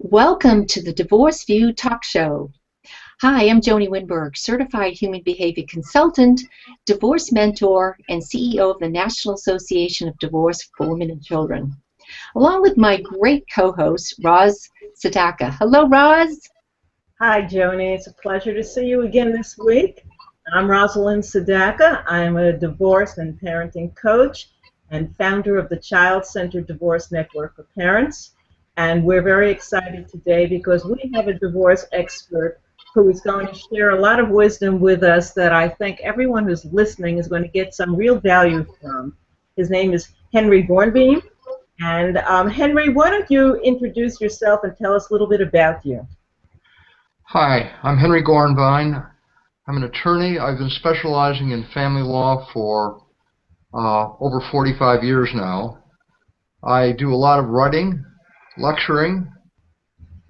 Welcome to the Divorce View Talk Show. Hi, I'm Joanie Winberg, Certified Human Behavior Consultant, Divorce Mentor, and CEO of the National Association of Divorce for Women and Children, along with my great co-host, Roz Sadaka. Hello, Roz. Hi, Joanie. It's a pleasure to see you again this week. I'm Rosalind Sadaka. I'm a divorce and parenting coach and founder of the Child-Centered Divorce Network for Parents. And we're very excited today because we have a divorce expert who is going to share a lot of wisdom with us that I think everyone who's listening is going to get some real value from. His name is Henry Bornbeam. And Henry, why don't you introduce yourself and tell us a little bit about you? Hi, I'm Henry Gornbein. I'm an attorney. I've been specializing in family law for over 45 years now. I do a lot of writing, lecturing.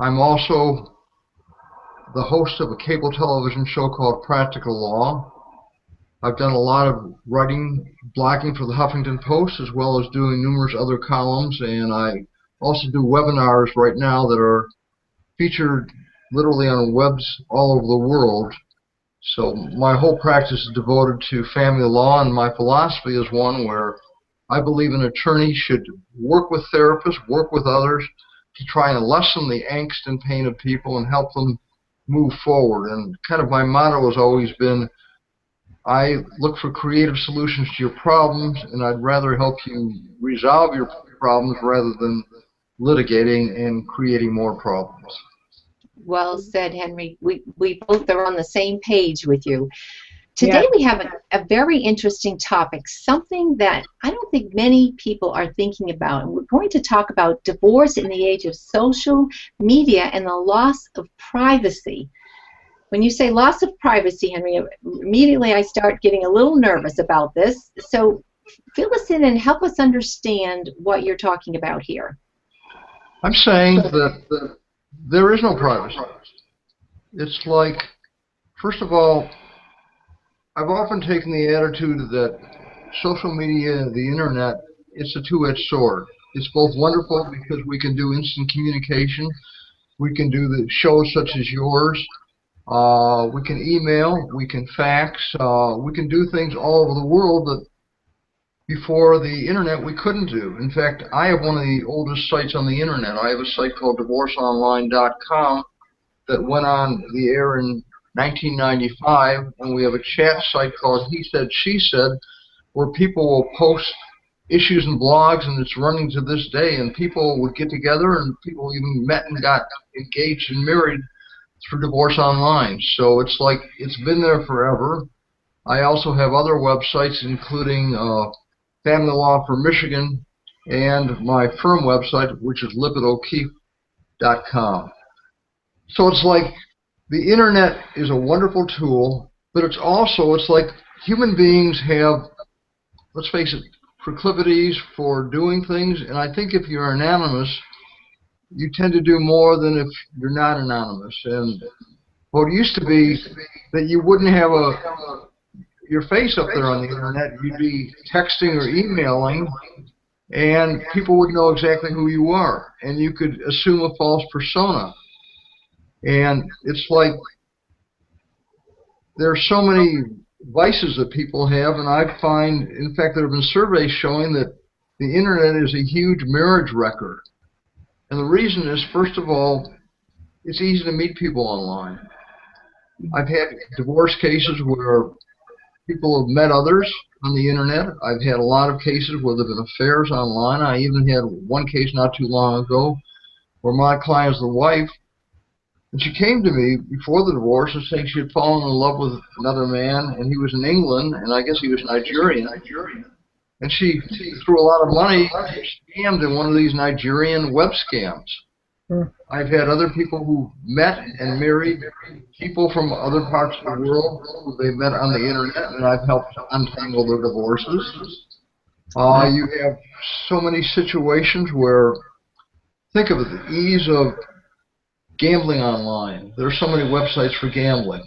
I'm also the host of a cable television show called Practical Law. I've done a lot of writing, blogging for the Huffington Post, as well as doing numerous other columns, and I also do webinars right now that are featured literally on webs all over the world. So my whole practice is devoted to family law, and my philosophy is one where I believe an attorney should work with therapists, work with others to try and lessen the angst and pain of people and help them move forward. And kind of my motto has always been, I look for creative solutions to your problems, and I'd rather help you resolve your problems rather than litigating and creating more problems. Well said, Henry. We both are on the same page with you. Today we have a very interesting topic, something that I don't think many people are thinking about. And we're going to talk about divorce in the age of social media and the loss of privacy. When you say loss of privacy, Henry, immediately I start getting a little nervous about this. So fill us in and help us understand what you're talking about here. I'm saying that there is no privacy. It's like, first of all, I've often taken the attitude that social media, the internet, it's a two-edged sword. It's both wonderful because we can do instant communication. We can do the shows such as yours. We can email. We can fax. We can do things all over the world that before the internet we couldn't do. In fact, I have one of the oldest sites on the internet. I have a site called divorceonline.com that went on the air in 1995, and we have a chat site called He Said, She Said, where people will post issues and blogs, and it's running to this day, and people would get together, and people even met and got engaged and married through Divorce Online. So it's like it's been there forever. I also have other websites, including Family Law for Michigan and my firm website, which is lipidokeefe.com. So it's like the internet is a wonderful tool, but it's like human beings have, let's face it, proclivities for doing things, and I think if you're anonymous, you tend to do more than if you're not anonymous. And what used to be that you wouldn't have your face up there on the internet, you'd be texting or emailing, and people would know exactly who you are, and you could assume a false persona. And it's like there are so many vices that people have, and I find, in fact, there have been surveys showing that the internet is a huge marriage wrecker. And the reason is, first of all, it's easy to meet people online. I've had divorce cases where people have met others on the internet. I've had a lot of cases where there have been affairs online. I even had one case not too long ago where my client is the wife, and she came to me before the divorce and saying she had fallen in love with another man, and he was in England, and I guess he was Nigerian. And she threw a lot of money, scammed in one of these Nigerian web scams. I've had other people who met and married people from other parts of the world who they met on the internet, and I've helped untangle their divorces. You have so many situations where, think of it, the ease of gambling online. There are so many websites for gambling.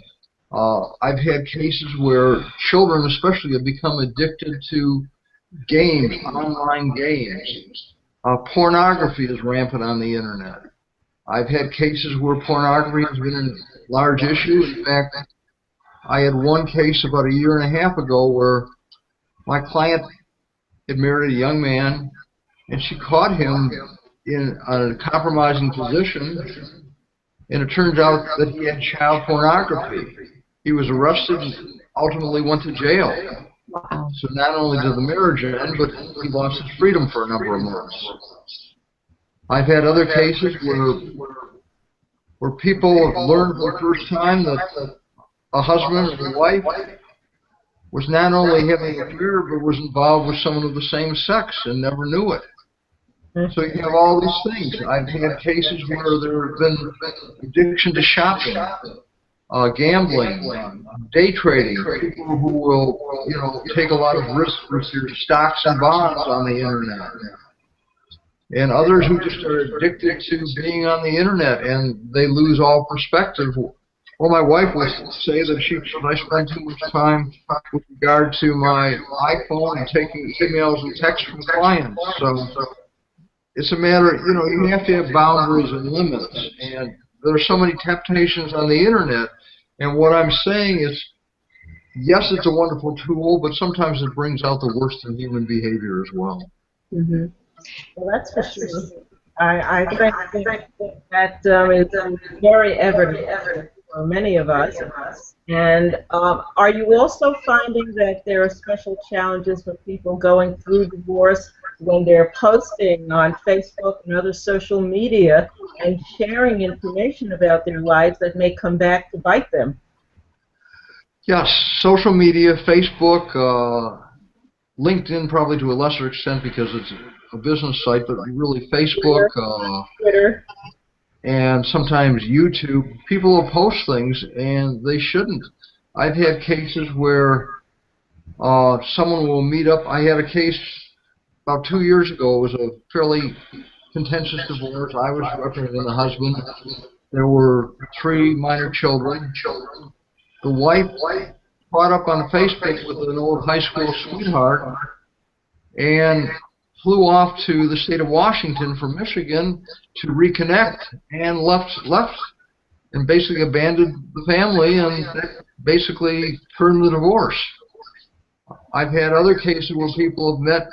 I've had cases where children especially have become addicted to games, online games. Pornography is rampant on the internet. I've had cases where pornography has been a large issue. In fact, I had one case about a year and a half ago where my client had married a young man, and she caught him in a compromising position, and it turns out that he had child pornography. He was arrested and ultimately went to jail. Wow. So not only did the marriage end, but he lost his freedom for a number of months. I've had other cases where people learned for the first time that a husband and a wife was not only having an affair, but was involved with someone of the same sex and never knew it. So you have all these things. I've had cases where there have been addiction to shopping, gambling, day trading, people who will, take a lot of risk with their stocks and bonds on the internet. And others who just are addicted to being on the internet and they lose all perspective. Well, my wife would say that I spend too much time with regard to my iPhone and taking emails and texts from clients. So it's a matter, you have to have boundaries and limits. And there are so many temptations on the internet. And what I'm saying is, yes, it's a wonderful tool, but sometimes it brings out the worst in human behavior as well. Mm-hmm. Well, that's for sure. I think that is very evident for many of us. And are you also finding that there are special challenges for people going through divorce when they're posting on Facebook and other social media and sharing information about their lives that may come back to bite them? Yes, social media, Facebook, LinkedIn probably to a lesser extent because it's a business site, but really Facebook, Twitter, and sometimes YouTube. People will post things and they shouldn't. I've had cases where someone will meet up. I had a case about 2 years ago. It was a fairly contentious divorce. I was representing the husband. There were 3 minor children. The wife caught up on Facebook with an old high school sweetheart and flew off to the state of Washington from Michigan to reconnect and left and basically abandoned the family and basically turned the divorce. I've had other cases where people have met,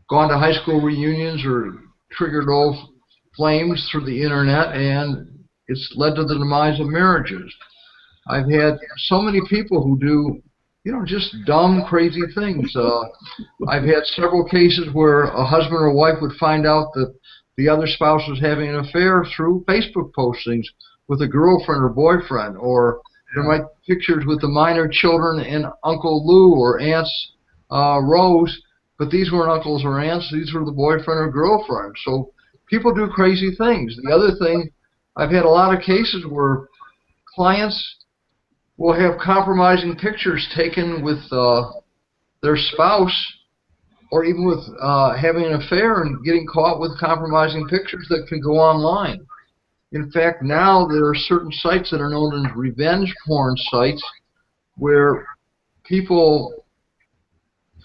gone to high school reunions or triggered old flames through the internet, and it's led to the demise of marriages. I've had so many people who do, just dumb, crazy things. I've had several cases where a husband or wife would find out that the other spouse was having an affair through Facebook postings with a girlfriend or boyfriend, or there might be pictures with the minor children and Uncle Lou or Aunts Rose, but these weren't uncles or aunts, these were the boyfriend or girlfriend. So people do crazy things. The other thing, I've had a lot of cases where clients will have compromising pictures taken with their spouse, or even with having an affair and getting caught with compromising pictures that can go online. In fact, now there are certain sites that are known as revenge porn sites where people,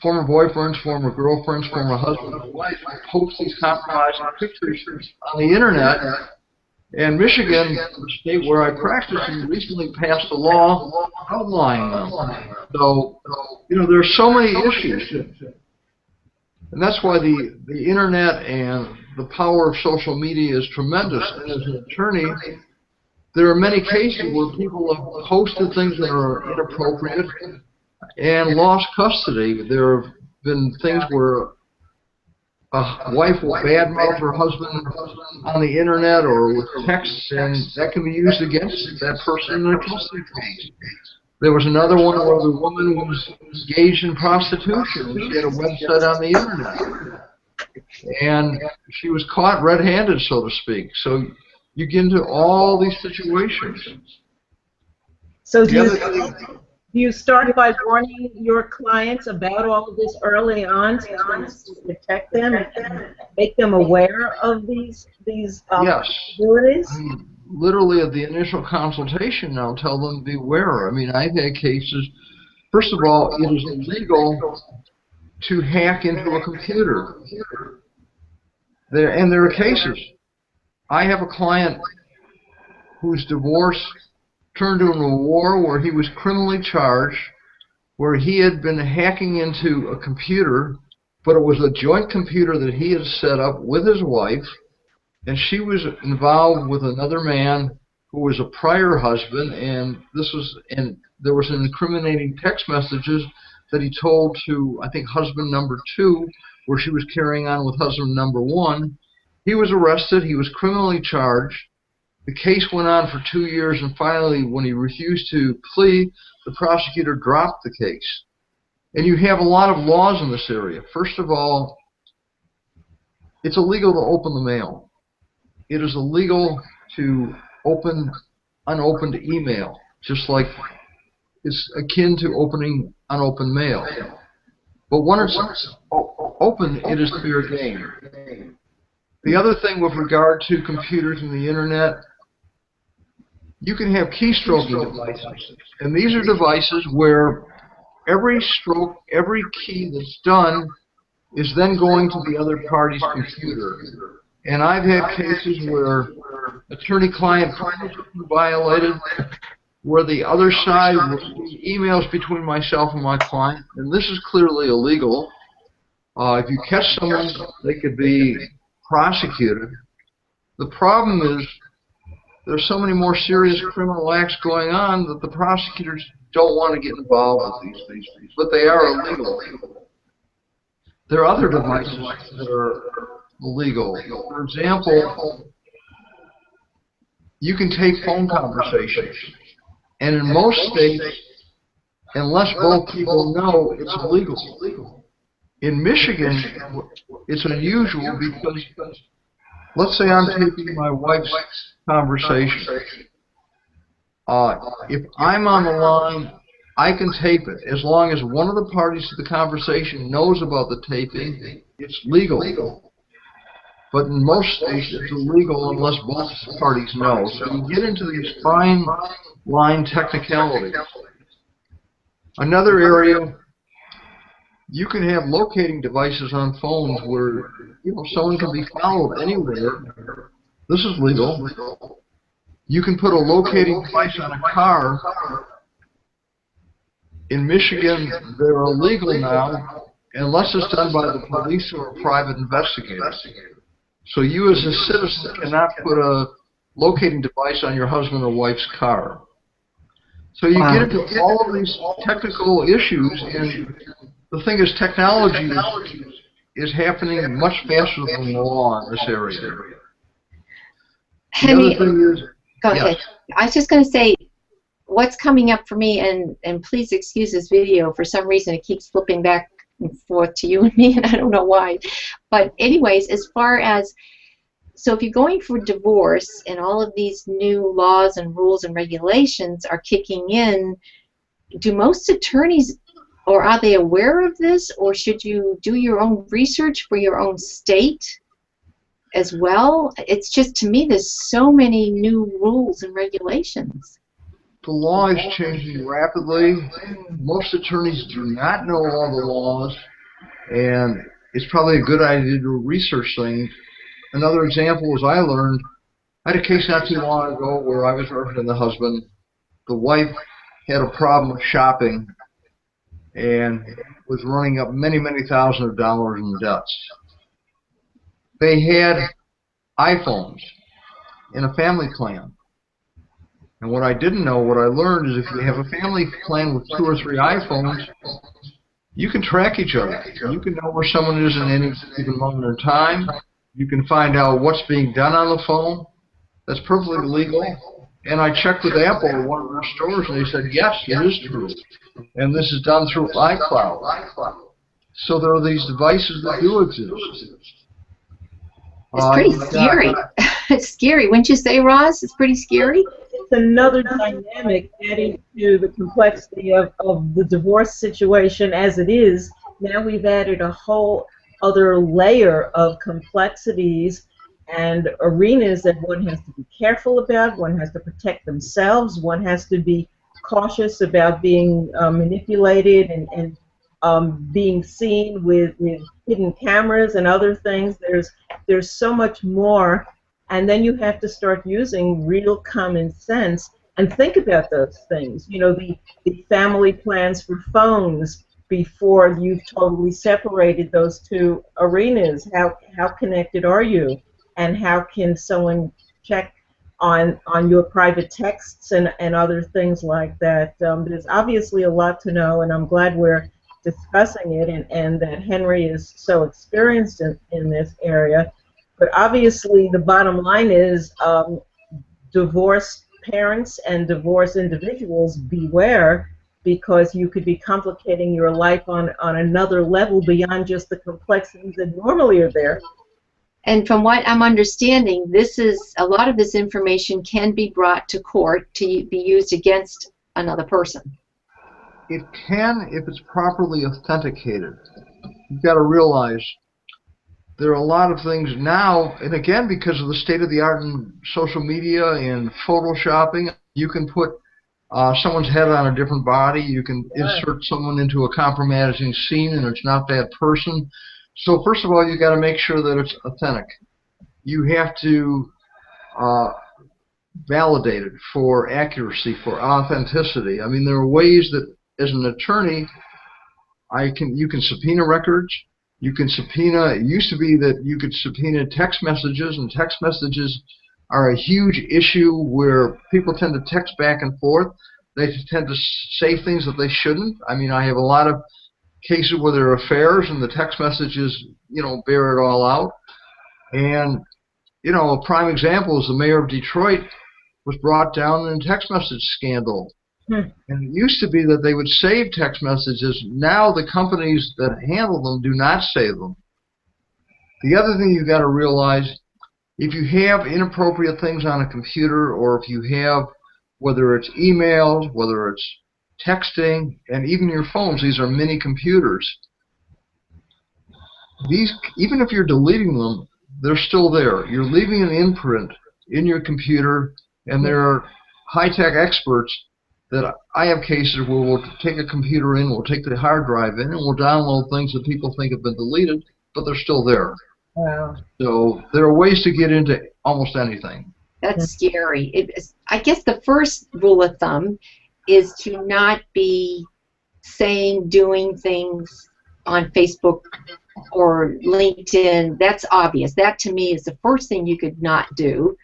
former boyfriends, former girlfriends, former husbands and wives, post these compromising pictures on the internet. And Michigan, the state where I practice, recently passed a law outlawing them. So, there are so many issues. And that's why the internet and the power of social media is tremendous. And as an attorney, there are many cases where people have posted things that are inappropriate and lost custody. There have been things where a wife will badmouth her husband on the internet or with texts, and that can be used against that person in a custody case. There was another one where the woman was engaged in prostitution. She had a website on the internet, and she was caught red-handed, so to speak. So you get into all these situations. So do you start by warning your clients about all of this early on to protect them and make them aware of these yes. possibilities? I mean, literally at the initial consultation, I'll tell them to beware. I mean, I've had cases. First of all, it is illegal to hack into a computer. There are cases. I have a client whose divorce turned into a war where he was criminally charged, where he had been hacking into a computer, but it was a joint computer that he had set up with his wife, and she was involved with another man who was a prior husband, and there was an incriminating text messages that he told to, I think, husband number 2, where she was carrying on with husband number 1. He was arrested. He was criminally charged. The case went on for 2 years, and finally, when he refused to plea, the prosecutor dropped the case. And you have a lot of laws in this area. First of all, it's illegal to open the mail. It is illegal to open unopened email, just like it's akin to opening unopened mail. But when it's open, it is fair game. The other thing with regard to computers and the internet, you can have keystroking devices. And these are devices where every stroke, every key that's done is then going to the other party's computer. And I've had cases where attorney-client privilege was violated, where the other side will see emails between myself and my client, and this is clearly illegal. If you catch someone, they could be prosecuted. The problem is there's so many more serious criminal acts going on that the prosecutors don't want to get involved with these things, but they are illegal. There are other devices that are illegal. For example, you can tape phone conversations, and in most states, unless both people know, it's illegal. In Michigan, it's unusual because, let's say I'm taping my wife's conversation. If I'm on the line, I can tape it. As long as one of the parties to the conversation knows about the taping, it's legal. But in most states, it's illegal unless both parties know. So you get into these fine line technicalities. Another area, you can have locating devices on phones where someone can be followed anywhere. This is legal. You can put a locating device on a car. In Michigan, they're illegal now unless it's done by the police or a private investigator. So you as a citizen cannot put a locating device on your husband or wife's car. So you get into all of these technical issues, and the thing is, technology is happening much faster than the law in this area. Henry, go ahead. I was just going to say, what's coming up for me, and please excuse this video, for some reason it keeps flipping back and forth to you and me, and I don't know why. But anyways, as far as, so if you're going for divorce and all of these new laws and rules and regulations are kicking in, do most attorneys, or are they aware of this, or should you do your own research for your own state as well? It's just, to me, there's so many new rules and regulations. The law is changing rapidly. Most attorneys do not know all the laws, and it's probably a good idea to research things. Another example was I had a case not too long ago where I was representing the husband. The wife had a problem with shopping and was running up many, many thousands of dollars in debts. They had iPhones in a family plan. And what I didn't know, what I learned, is if you have a family plan with 2 or 3 iPhones, you can track each other. You can know where someone is in any given moment in time. You can find out what's being done on the phone. That's perfectly legal. And I checked with Apple at one of their stores, and they said, yes, it is true. And this is done through iCloud. So there are these devices that do exist. It's pretty scary. It's scary. Wouldn't you say, Roz? It's pretty scary. It's another dynamic adding to the complexity of the divorce situation as it is. Now we've added a whole other layer of complexities and arenas that one has to be careful about, one has to protect themselves, one has to be cautious about being manipulated and being seen with hidden cameras and other things. There's so much more And then you have to start using real common sense and think about those things. You know, the family plans for phones before you've totally separated those two arenas. How connected are you? And how can someone check on your private texts and other things like that? There's obviously a lot to know, and I'm glad we're discussing it, and that Henry is so experienced in this area. But obviously the bottom line is divorced parents and divorced individuals, beware, because you could be complicating your life on another level beyond just the complexities that normally are there. And from what I'm understanding, this is a lot of this information can be brought to court to be used against another person. It can if it's properly authenticated. You've got to realize there are a lot of things now, and again, because of the state of the art in social media and photoshopping, you can put someone's head on a different body. You can insert someone into a compromising scene, and it's not that person. So first of all, you got to make sure that it's authentic. You have to validate it for accuracy, for authenticity. I mean, there are ways that, as an attorney, you can subpoena records. You can subpoena. It used to be that you could subpoena text messages, and text messages are a huge issue where people tend to text back and forth. They tend to say things that they shouldn't. I mean, I have a lot of cases where there are affairs, and the text messages, bear it all out. And, a prime example is the mayor of Detroit was brought down in a text message scandal. And it used to be that they would save text messages. Now the companies that handle them do not save them. The other thing you've got to realize, if you have inappropriate things on a computer, or if you have, whether it's emails, whether it's texting, and even your phones, these are mini computers. These, even if you're deleting them, they're still there. You're leaving an imprint in your computer, and there are high-tech experts that I have cases where we'll take a computer in, we'll take the hard drive in, and we'll download things that people think have been deleted, but they're still there. Wow. So there are ways to get into almost anything. That's scary. I guess the first rule of thumb is to not be saying, doing things on Facebook or LinkedIn. That's obvious. That to me is the first thing you could not do,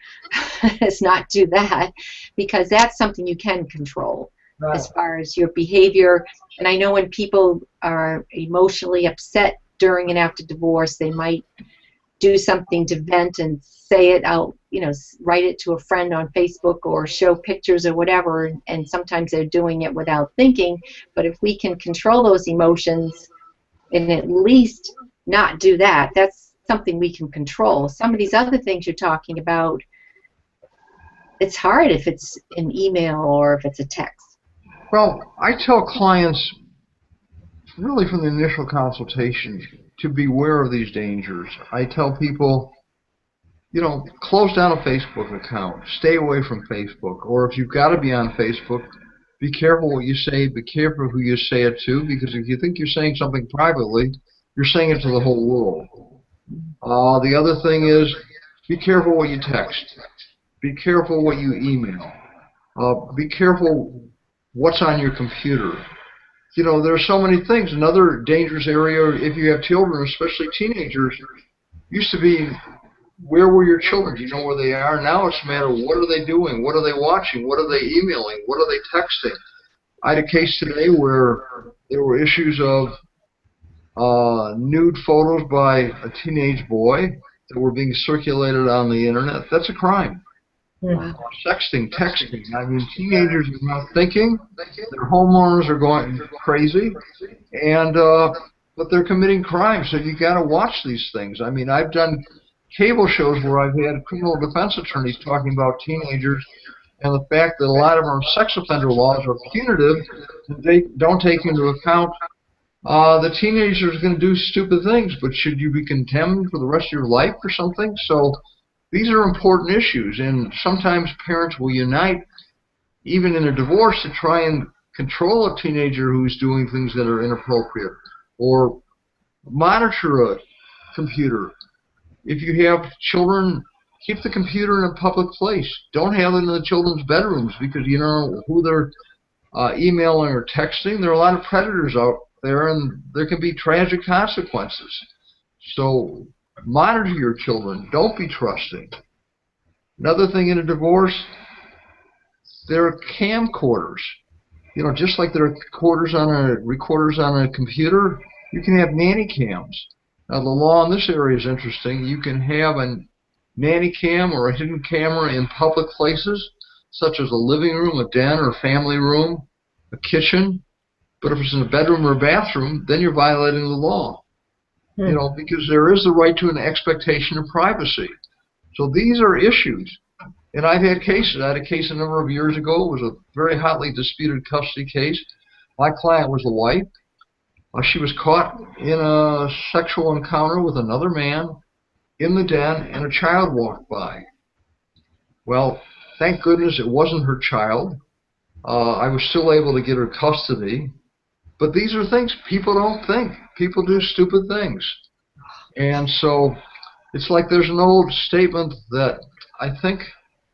is not do that, because that's something you can control as far as your behavior. And I know when people are emotionally upset during and after divorce, they might do something to vent and say it out, write it to a friend on Facebook or show pictures or whatever, and sometimes they're doing it without thinking. But if we can control those emotions and at least not do that, that's something we can control. Some of these other things you're talking about, it's hard if it's an email or if it's a text. Well, I tell clients, really from the initial consultation, to beware of these dangers. I tell people, close down a Facebook account. Stay away from Facebook. Or if you've got to be on Facebook, be careful what you say. Be careful who you say it to, because if you think you're saying something privately, you're saying it to the whole world. The other thing is, be careful what you text. Be careful what you email. Be careful what's on your computer. There are so many things. Another dangerous area, if you have children, especially teenagers, used to be, where were your children? Do you know where they are? Now it's a matter of, what are they doing? What are they watching? What are they emailing? What are they texting? I had a case today where there were issues of nude photos by a teenage boy that were being circulated on the internet. That's a crime. Wow. Sexting, texting. I mean, teenagers are not thinking. Their hormones are going crazy, and but they're committing crimes. So you got to watch these things. I mean, I've done cable shows where I've had criminal defense attorneys talking about teenagers and the fact that a lot of our sex offender laws are punitive, and they don't take into account the teenager is going to do stupid things, but should you be condemned for the rest of your life for something? So these are important issues, and sometimes parents will unite, even in a divorce, to try and control a teenager who's doing things that are inappropriate, or monitor a computer. If you have children keep the computer in a public place. Don't have it in the children's bedrooms because you know who they're emailing or texting. There are a lot of predators out there, and there can be tragic consequences. So monitor your children. Don't be trusting. Another thing in a divorce, there are camcorders. You know, just like there are recorders on a computer, you can have nanny cams. Now, the law in this area is interesting. You can have a nanny cam or a hidden camera in public places, such as a living room, a den, or a family room, a kitchen. But if it's in a bedroom or a bathroom, then you're violating the law. You know, because there is the right to an expectation of privacy. So these are issues. And I've had cases. I had a case a number of years ago. It was a very hotly disputed custody case. My client was the wife. She was caught in a sexual encounter with another man in the den, and a child walked by. Well, thank goodness it wasn't her child. I was still able to get her custody. But these are things people don't think. People do stupid things. And so it's like there's an old statement that I think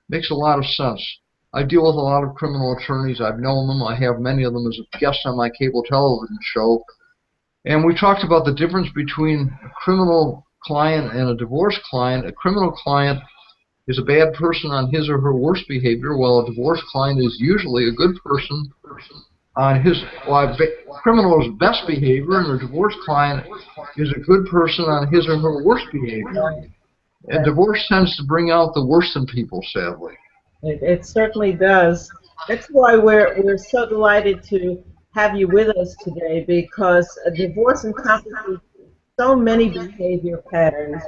makes a lot of sense. I deal with a lot of criminal attorneys. I've known them. I have many of them as a guest on my cable television show. And we talked about the difference between a criminal client and a divorce client. A criminal client is a bad person on his or her worst behavior, while a divorce client is usually a good person on his, criminal's best behavior, and a divorce client is a good person on his or her worst behavior. And divorce tends to bring out the worst in people, sadly. It certainly does. That's why we're so delighted to have you with us today, because divorce encompasses so many behavior patterns.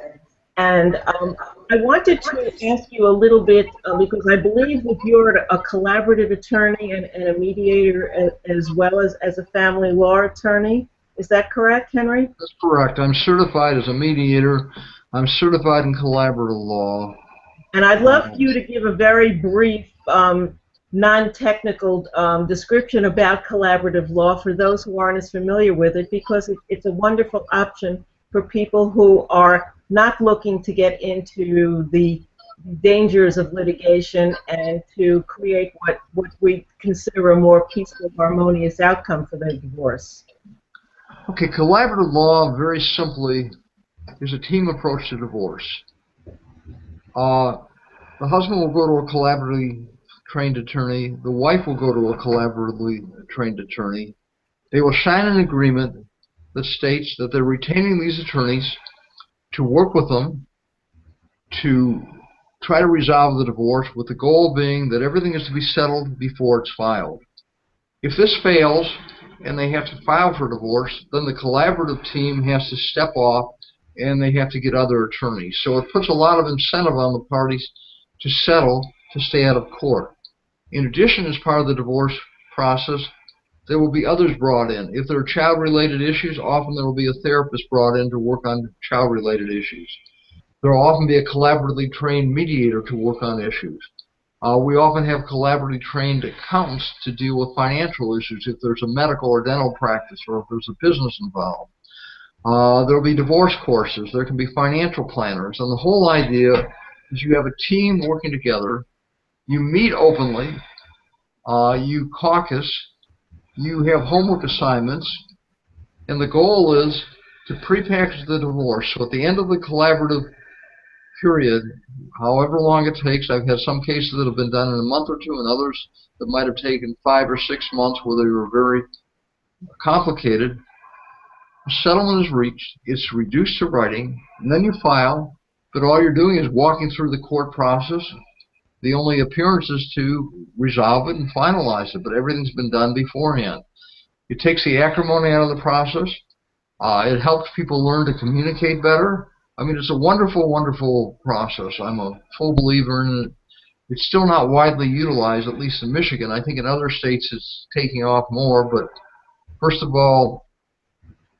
And I wanted to ask you a little bit, because I believe that you're a collaborative attorney and a mediator as well as a family law attorney. Is that correct, Henry? That's correct. I'm certified as a mediator. I'm certified in collaborative law. And I'd love for you to give a very brief, non-technical description about collaborative law for those who aren't as familiar with it, because it's a wonderful option for people who are not looking to get into the dangers of litigation and to create what we consider a more peaceful, harmonious outcome for their divorce. Okay, collaborative law, very simply, is a team approach to divorce. The husband will go to a collaboratively trained attorney. The wife will go to a collaboratively trained attorney. They will sign an agreement that states that they're retaining these attorneys to work with them to try to resolve the divorce, with the goal being that everything is to be settled before it's filed. If this fails and they have to file for divorce, then the collaborative team has to step off and they have to get other attorneys. So it puts a lot of incentive on the parties to settle, to stay out of court. In addition, as part of the divorce process, there will be others brought in. If there are child-related issues, often there will be a therapist brought in to work on child-related issues. There will often be a collaboratively trained mediator to work on issues. We often have collaboratively trained accountants to deal with financial issues if there's a medical or dental practice or if there's a business involved. There will be divorce courses. There can be financial planners. And the whole idea is you have a team working together. You meet openly. You caucus. You have homework assignments. And the goal is to prepackage the divorce. So at the end of the collaborative period, however long it takes, I've had some cases that have been done in a month or two and others that might have taken 5 or 6 months where they were very complicated. A settlement is reached, it's reduced to writing, and then you file, but all you're doing is walking through the court process. The only appearance is to resolve it and finalize it, but everything's been done beforehand. It takes the acrimony out of the process. It helps people learn to communicate better. I mean, it's a wonderful, wonderful process. I'm a full believer in it. It's still not widely utilized, at least in Michigan. I think in other states it's taking off more, but first of all,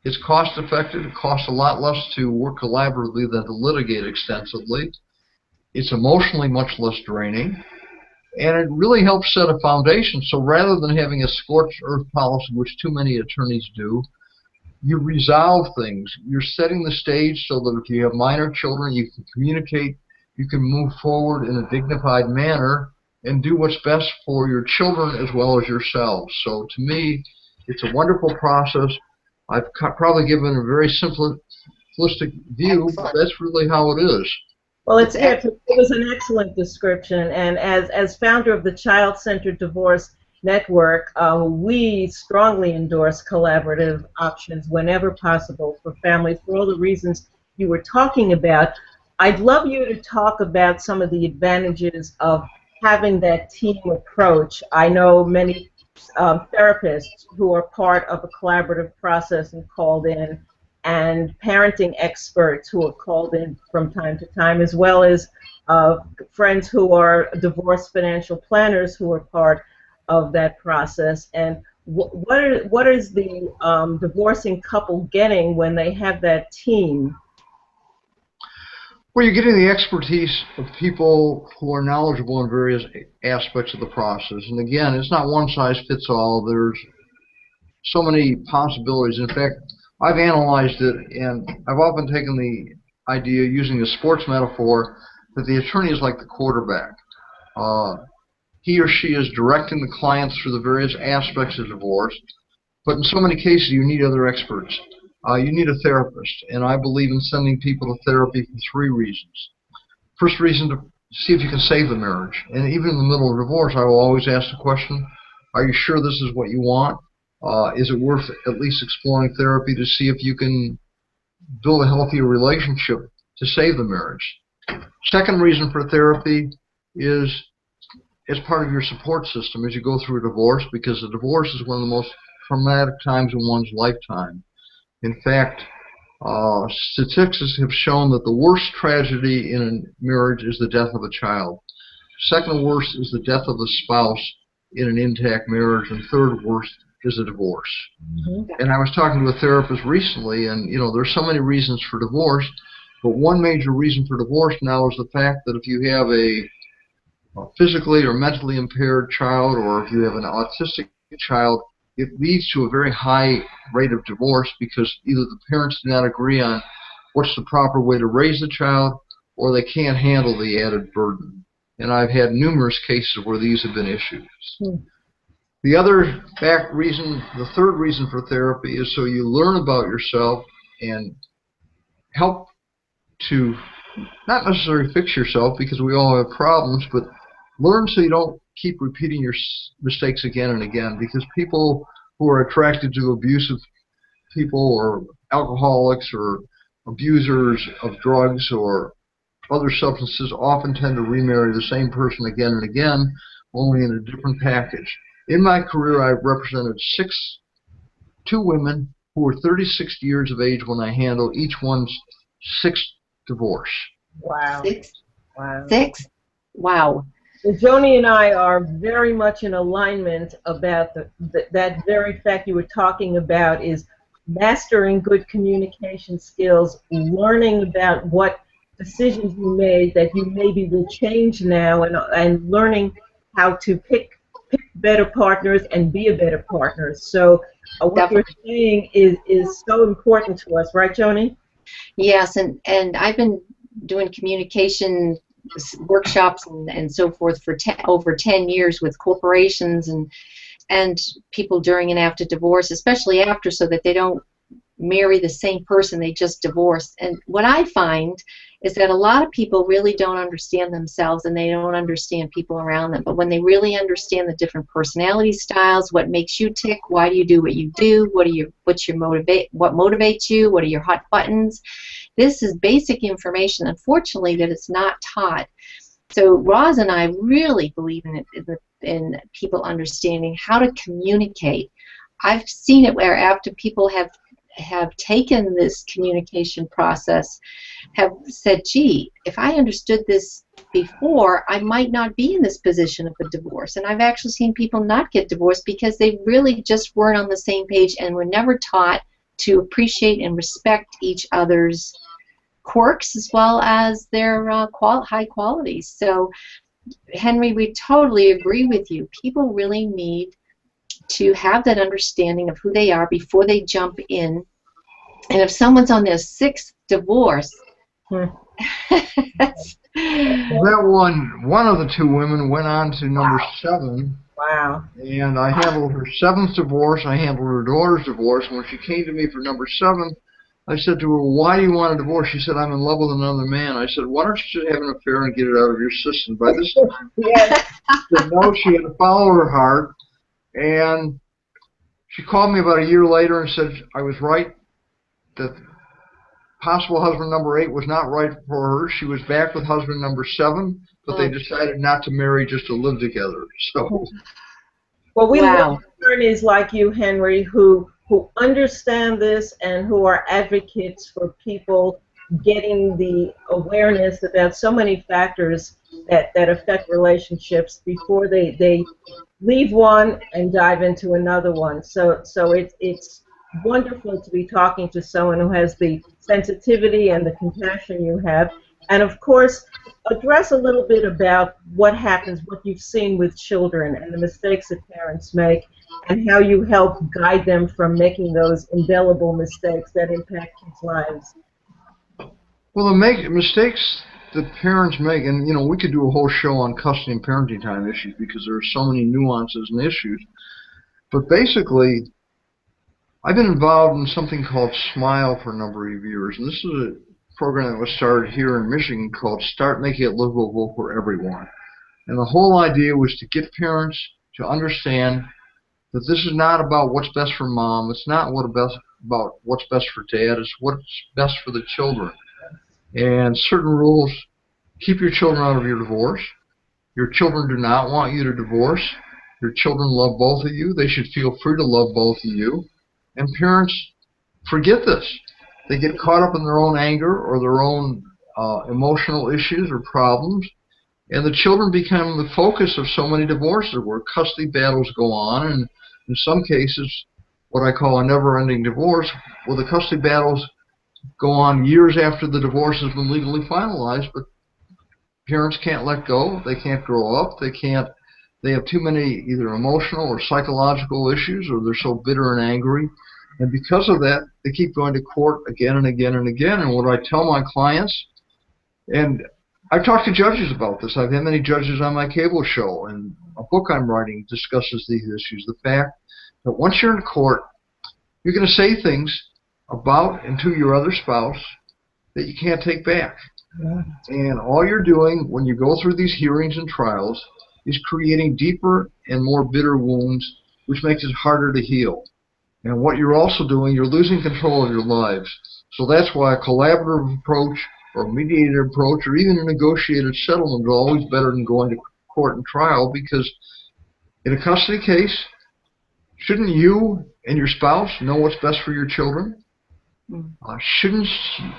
it's cost effective. It costs a lot less to work collaboratively than to litigate extensively. It's emotionally much less draining, and it really helps set a foundation. So rather than having a scorched earth policy, which too many attorneys do, you resolve things. You're setting the stage so that if you have minor children, you can communicate you can move forward in a dignified manner and do what's best for your children as well as yourselves. So to me, it's a wonderful process. I've probably given a very simplistic view, but that's really how it is. Well, it was an excellent description, and as founder of the Child-Centered Divorce Network, we strongly endorse collaborative options whenever possible for families for all the reasons you were talking about. I'd love you to talk about some of the advantages of having that team approach. I know many therapists who are part of a collaborative process and called in, and parenting experts who are called in from time to time, as well as friends who are divorce financial planners who are part of that process. And what is the divorcing couple getting when they have that team? Well, you're getting the expertise of people who are knowledgeable in various aspects of the process. And again, it's not one size fits all. There's so many possibilities. In fact, I've analyzed it, and I've often taken the idea, using a sports metaphor, that the attorney is like the quarterback. He or she is directing the client through the various aspects of divorce, but in so many cases you need other experts. You need a therapist, and I believe in sending people to therapy for 3 reasons. First reason, to see if you can save the marriage. And even in the middle of divorce, I will always ask the question, are you sure this is what you want? Is it worth at least exploring therapy to see if you can build a healthier relationship to save the marriage? Second reason for therapy is as part of your support system as you go through a divorce, because a divorce is one of the most traumatic times in one's lifetime. In fact, statistics have shown that the worst tragedy in a marriage is the death of a child. Second worst is the death of a spouse in an intact marriage, and third worst is a divorce. Mm-hmm. And I was talking to a therapist recently, and there's so many reasons for divorce, but one major reason for divorce now is the fact that if you have a physically or mentally impaired child, or if you have an autistic child, it leads to a very high rate of divorce because either the parents do not agree on what's the proper way to raise the child, or they can't handle the added burden. And I've had numerous cases where these have been issues. The other the third reason for therapy is so you learn about yourself and help to not necessarily fix yourself, because we all have problems, but learn so you don't keep repeating your mistakes again and again, because people who are attracted to abusive people or alcoholics or abusers of drugs or other substances often tend to remarry the same person again and again, only in a different package. In my career, I've represented 2 women who were 36 years of age when I handled each one's 6th divorce. Wow. 6? Wow. 6? Wow. Well, Joanie and I are very much in alignment about that very fact you were talking about, is mastering good communication skills, learning about what decisions you made that you maybe will change now, and learning how to pick better partners and be a better partner. So what you're saying is so important to us, right, Joanie? Yes, and I've been doing communication workshops and so forth for over 10 years with corporations and people during and after divorce, especially after, so that they don't marry the same person they just divorced. And what I find is that a lot of people really don't understand themselves, and they don't understand people around them. But when they really understand the different personality styles, what makes you tick, why do you do what you do, what motivates you, what are your hot buttons, this is basic information, unfortunately, that it's not taught. So Roz and I really believe in people understanding how to communicate. I've seen it where after people have taken this communication process, have said, gee, if I understood this before, I might not be in this position of a divorce. And I've actually seen people not get divorced because they really just weren't on the same page and were never taught to appreciate and respect each other's quirks as well as their high qualities. So, Henry, we totally agree with you. People really need to have that understanding of who they are before they jump in. And if someone's on their 6th divorce, That one of the two women went on to number 7. Wow. And I handled her 7th divorce. I handled her daughter's divorce. When she came to me for number 7, I said to her, "Why do you want a divorce?" She said, "I'm in love with another man." I said, "Why don't you just have an affair and get it out of your system?" By this time, Yes. she said no, she had to follow her heart. And she called me about a year later and said I was right, that possible husband number 8 was not right for her. She was back with husband number 7, but they decided not to marry, just to live together. So, well, we Wow. love attorneys like you, Henry, who understand this and who are advocates for people getting the awareness about so many factors that affect relationships before they leave one and dive into another one. So it's wonderful to be talking to someone who has the sensitivity and the compassion you have, and of course address a little bit about what happens, what you've seen with children and the mistakes that parents make, and how you help guide them from making those indelible mistakes that impact kids' lives. well, the mistakes that parents make, and we could do a whole show on custody and parenting time issues because there are so many nuances and issues. But basically, I've been involved in something called SMILE for a number of years, and this is a program that was started here in Michigan called Start Making It Livable for Everyone. And the whole idea was to get parents to understand that this is not about what's best for mom, it's not about what's best for dad, it's what's best for the children. And certain rules: keep your children out of your divorce. Your children do not want you to divorce. Your children love both of you. They should feel free to love both of you. And parents forget this. They get caught up in their own anger or their own emotional issues or problems, and the children become the focus of so many divorces where custody battles go on, and in some cases, what I call a never-ending divorce, where the custody battles go on years after the divorce has been legally finalized, but parents can't let go, they can't grow up, they have too many either emotional or psychological issues, or they're so bitter and angry. And because of that, they keep going to court again and again and again. And what I tell my clients, and I've talked to judges about this. I've had many judges on my cable show, and a book I'm writing discusses these issues. The fact that once you're in court, you're going to say things about and to your other spouse that you can't take back. Yeah. And all you're doing when you go through these hearings and trials is creating deeper and more bitter wounds, which makes it harder to heal. And what you're also doing, you're losing control of your lives. So that's why a collaborative approach or a mediated approach or even a negotiated settlement is always better than going to court and trial, because in a custody case, shouldn't you and your spouse know what's best for your children? Shouldn't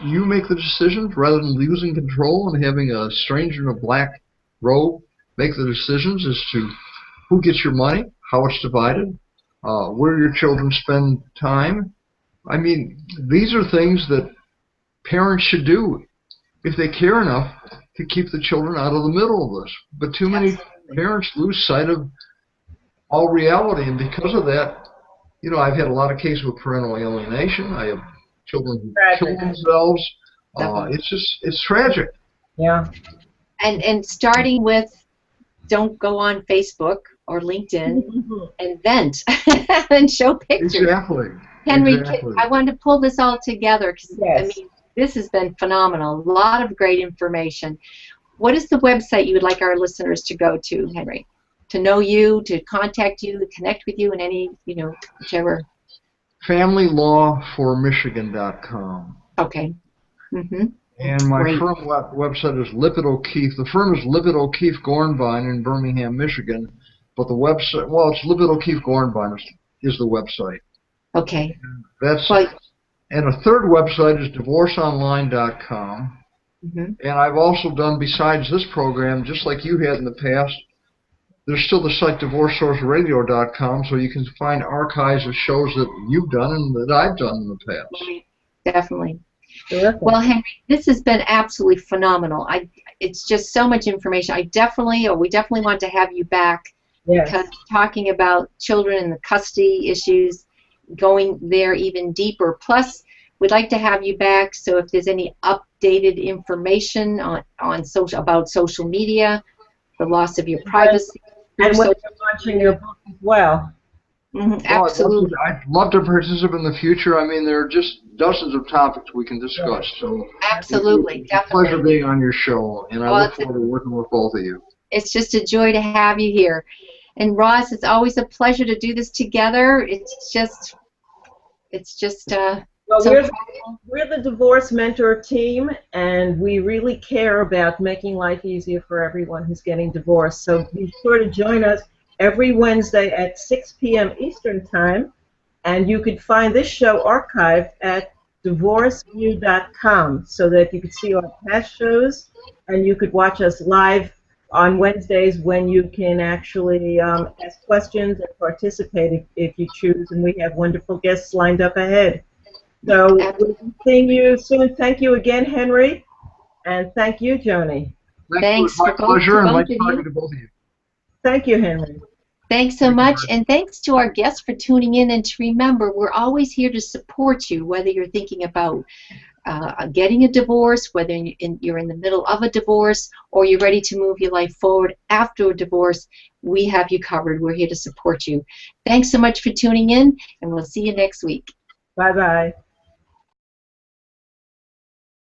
you make the decisions rather than losing control and having a stranger in a black robe make the decisions as to who gets your money, how it's divided, where your children spend time? I mean, these are things that parents should do if they care enough to keep the children out of the middle of this. But too many parents lose sight of all reality, and because of that, I've had a lot of cases with parental alienation. I have children who kill themselves. It's tragic. Yeah. And starting with, don't go on Facebook or LinkedIn and vent and show pictures. Exactly. Henry, exactly. I wanted to pull this all together because Yes. I mean, this has been phenomenal. A lot of great information. What is the website you would like our listeners to go to, Henry? To know you, to contact you, to connect with you in any, whichever. FamilyLawForMichigan.com. Okay. And my Great. firm website is Lippitt O'Keefe. The firm is Lippitt O'Keefe Gornbein in Birmingham, Michigan. But the website, well, it's Lippitt O'Keefe Gornbein is the website. Okay. And a third website is DivorceOnline.com. And I've also done, besides this program, just like you had in the past, there's still the site DivorceSourceRadio.com, so you can find archives of shows that you've done and that I've done in the past. Definitely. Terrific. Well, Henry, this has been absolutely phenomenal. It's just so much information. We definitely want to have you back. Yes. Because talking about children and the custody issues, going there even deeper. Plus, We'd like to have you back, so if there's any updated information about social media, the loss of your privacy. And when you're launching your book as well. Absolutely. I'd love to participate in the future. I mean, there are just dozens of topics we can discuss. So absolutely, it's a pleasure being on your show, and I look forward to working with both of you. It's just a joy to have you here. And Roz, it's always a pleasure to do this together. It's just well, we're the Divorce Mentor team, and we really care about making life easier for everyone who's getting divorced. So be sure to join us every Wednesday at 6 p.m. Eastern Time, and you could find this show archived at divorceview.com so that you could see our past shows, and you could watch us live on Wednesdays when you can actually ask questions and participate if you choose, and we have wonderful guests lined up ahead. So we'll be seeing you soon. Thank you again, Henry, and thank you, Joanie. Thanks. It was my pleasure, and nice talking to both of you. Thank you, Henry. Thanks so much, and thanks to our guests for tuning in. And to remember, we're always here to support you, whether you're thinking about getting a divorce, whether you're in the middle of a divorce, or you're ready to move your life forward after a divorce. We have you covered. We're here to support you. Thanks so much for tuning in, and we'll see you next week. Bye-bye.